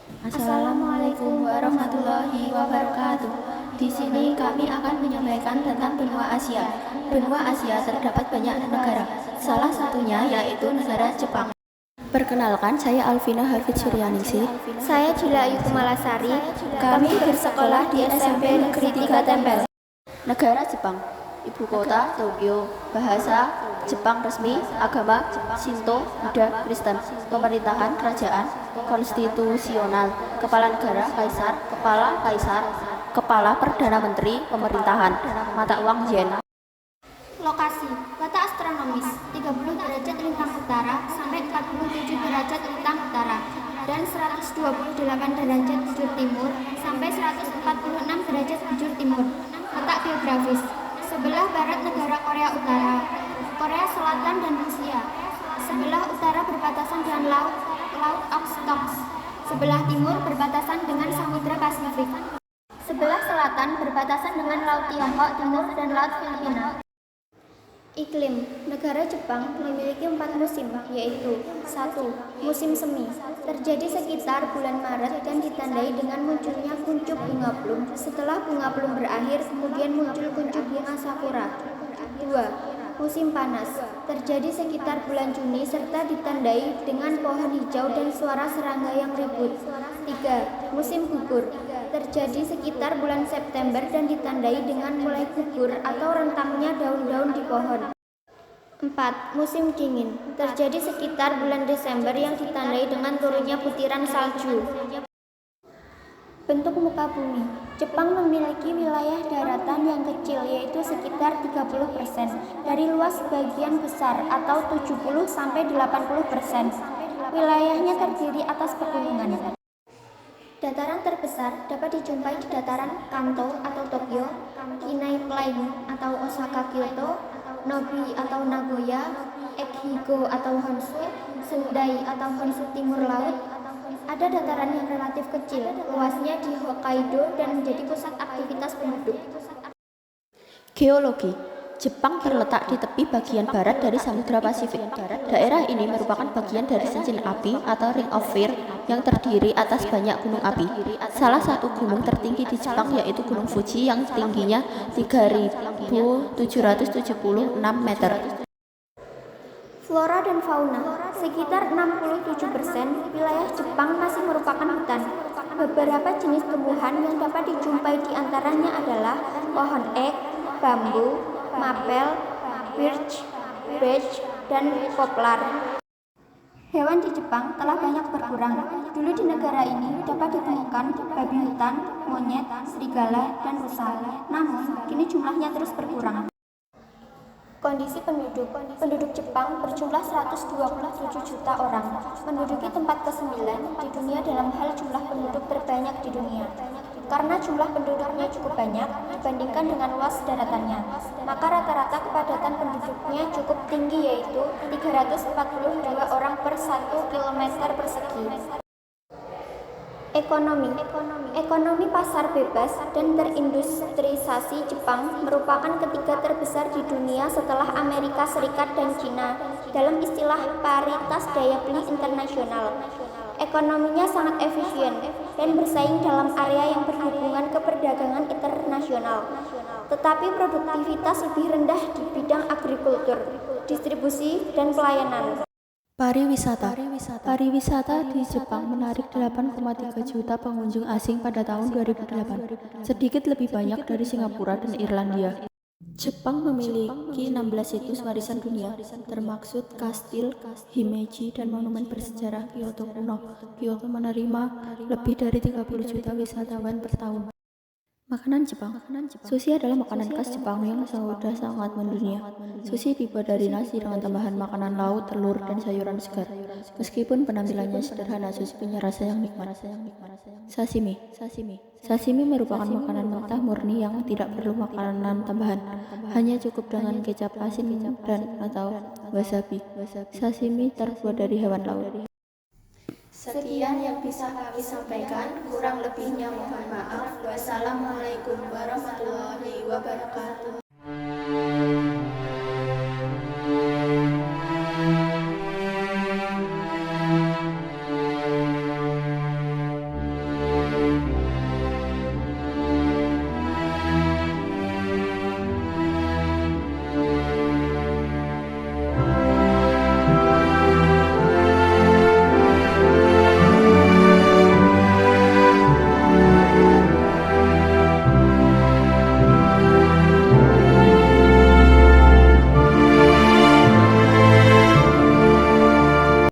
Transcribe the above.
Assalamualaikum warahmatullahi wabarakatuh. Di sini kami akan menyampaikan tentang benua Asia. Benua Asia terdapat banyak negara, salah satunya yaitu negara Jepang. Perkenalkan, saya Alvina Hafid Suryaningsih. Saya Jila Ayu Kumalasari. Kami bersekolah di SMP Negeri 3 Tempel. Negara Jepang. Ibu kota Tokyo. Bahasa Jepang resmi. Agama Shinto, Buddha, Kristen. Pemerintahan kerajaan konstitusional. Kepala negara Kaisar. Kepala Perdana Menteri Pemerintahan. Mata uang yen. Lokasi, letak astronomis 30 derajat lintang utara sampai 47 derajat lintang utara dan 128 derajat bujur timur sampai 146 derajat bujur timur. Letak geografis, sebelah barat negara Korea Utara, Korea Selatan dan Rusia. Sebelah utara berbatasan dengan Laut Okhotsk. Sebelah timur berbatasan dengan Samudra Pasifik. Sebelah selatan berbatasan dengan Laut Tiongkok Timur dan Laut Filipina. Iklim, negara Jepang memiliki 4 musim, yaitu 1. Musim semi, terjadi sekitar bulan Maret dan ditandai dengan munculnya kuncup bunga plum. Setelah bunga plum berakhir, kemudian muncul kuncup bunga sakura. 2. Musim panas, terjadi sekitar bulan Juni serta ditandai dengan pohon hijau dan suara serangga yang ribut. 3. Musim gugur, terjadi sekitar bulan September dan ditandai dengan mulai gugur atau rentangnya daun-daun di pohon. 4. Musim dingin, terjadi sekitar bulan Desember yang ditandai dengan turunnya butiran salju. Bentuk muka bumi, Jepang memiliki wilayah daratan yang kecil yaitu sekitar 30% dari luas bagian besar atau 70-80%. Wilayahnya terdiri atas pegunungan. Dataran terbesar dapat dijumpai di dataran Kanto atau Tokyo, Kinai Plain atau Osaka Kyoto, Nobi atau Nagoya, Echigo atau Honshu, Sendai atau Honshu Timur Laut. Ada dataran yang relatif kecil, luasnya di Hokkaido dan menjadi pusat aktivitas penduduk. Geologi, Jepang terletak di tepi bagian barat dari Samudra Pasifik. Daerah ini merupakan bagian dari cincin api atau Ring of Fire yang terdiri atas banyak gunung api. Salah satu gunung tertinggi di Jepang yaitu Gunung Fuji yang tingginya 3.776 meter. Flora dan fauna, sekitar 67% wilayah Jepang masih merupakan hutan. Beberapa jenis tumbuhan yang dapat dijumpai di antaranya adalah pohon ek, bambu, mapel, birch, dan poplar. Hewan di Jepang telah banyak berkurang. Dulu di negara ini dapat ditemukan babi hutan, monyet, serigala, dan rusa. Namun, kini jumlahnya terus berkurang. Kondisi penduduk Jepang berjumlah 127 juta orang, menduduki tempat ke-9 di dunia dalam hal jumlah penduduk terbanyak di dunia. Karena jumlah penduduknya cukup banyak dibandingkan dengan luas daratannya, maka rata-rata kepadatan penduduknya cukup tinggi yaitu 342 orang per 1 km persegi. Ekonomi pasar bebas dan terindustrialisasi Jepang merupakan ketiga terbesar di dunia setelah Amerika Serikat dan Cina dalam istilah paritas daya beli internasional. Ekonominya sangat efisien dan bersaing dalam area yang berhubungan ke perdagangan internasional. Tetapi produktivitas lebih rendah di bidang agrikultur, distribusi, dan pelayanan. Pariwisata di Jepang menarik 8,3 juta pengunjung asing pada tahun 2008, sedikit lebih banyak dari Singapura dan Irlandia. Jepang memiliki 16 situs warisan dunia, termaksud kastil Himeji dan monumen bersejarah Kyoto kuno. Kyoto menerima lebih dari 30 juta wisatawan per tahun. Makanan Jepang. Sushi adalah makanan khas Jepang yang sudah sangat mendunia. Sushi dibuat dari nasi dengan tambahan makanan laut, telur, dan sayuran segar. Meskipun penampilannya sederhana, sushi punya rasa yang nikmat. Sashimi merupakan makanan mentah murni yang tidak perlu makanan tambahan. Hanya cukup dengan kecap asin dan atau wasabi. Sashimi terbuat dari hewan laut. Sekian yang bisa kami sampaikan, kurang lebihnya mohon maaf. Wassalamualaikum warahmatullahi wabarakatuh.